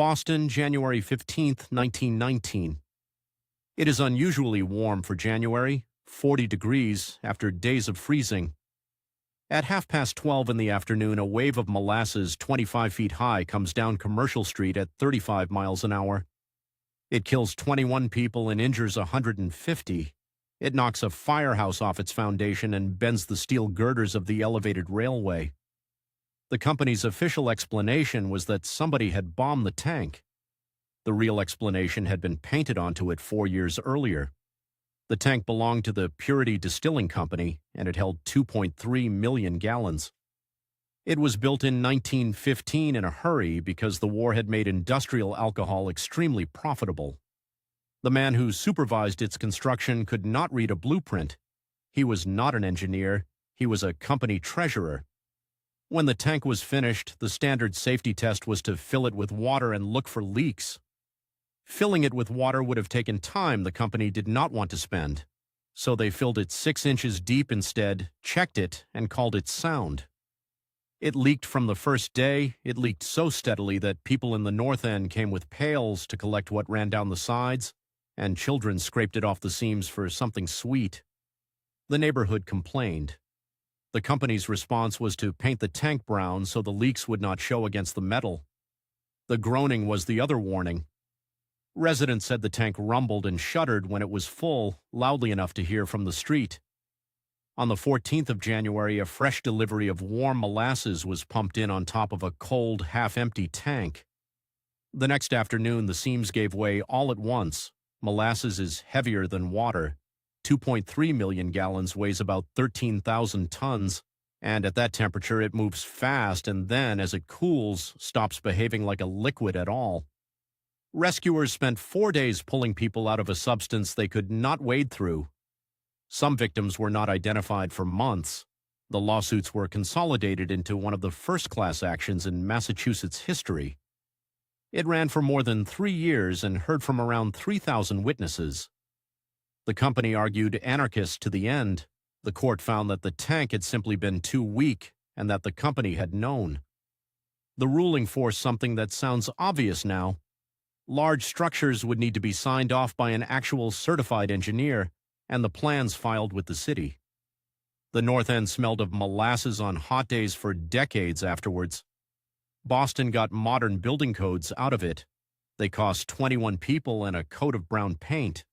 Boston, January 15th, 1919. It is unusually warm for January, 40 degrees after days of freezing. At 12:30 in the afternoon, a wave of molasses 25 feet high comes down Commercial Street at 35 miles an hour. It kills 21 people and injures 150. It knocks a firehouse off its foundation and bends the steel girders of the elevated railway. The company's official explanation was that somebody had bombed the tank. The real explanation had been painted onto it 4 years earlier. The tank belonged to the Purity Distilling Company, and it held 2.3 million gallons. It was built in 1915 in a hurry because the war had made industrial alcohol extremely profitable. The man who supervised its construction could not read a blueprint. He was not an engineer. He was a company treasurer. When the tank was finished, the standard safety test was to fill it with water and look for leaks. Filling it with water would have taken time the company did not want to spend. So they filled it 6 inches deep instead, checked it, and called it sound. It leaked from the first day. It leaked so steadily that people in the north end came with pails to collect what ran down the sides, and children scraped it off the seams for something sweet. The neighborhood complained. The company's response was to paint the tank brown so the leaks would not show against the metal. The groaning was the other warning. Residents said the tank rumbled and shuddered when it was full, loudly enough to hear from the street. On the 14th of January, a fresh delivery of warm molasses was pumped in on top of a cold, half-empty tank. The next afternoon, the seams gave way all at once. Molasses is heavier than water. 2.3 million gallons weighs about 13,000 tons, and at that temperature it moves fast and then, as it cools, stops behaving like a liquid at all. Rescuers spent 4 days pulling people out of a substance they could not wade through. Some victims were not identified for months. The lawsuits were consolidated into one of the first-class actions in Massachusetts history. It ran for more than 3 years and heard from around 3,000 witnesses. The company argued anarchists to the end. The court found that the tank had simply been too weak and that the company had known. The ruling forced something that sounds obvious now. Large structures would need to be signed off by an actual certified engineer, and the plans filed with the city. The north end smelled of molasses on hot days for decades afterwards. Boston got modern building codes out of it. They cost 21 people and a coat of brown paint.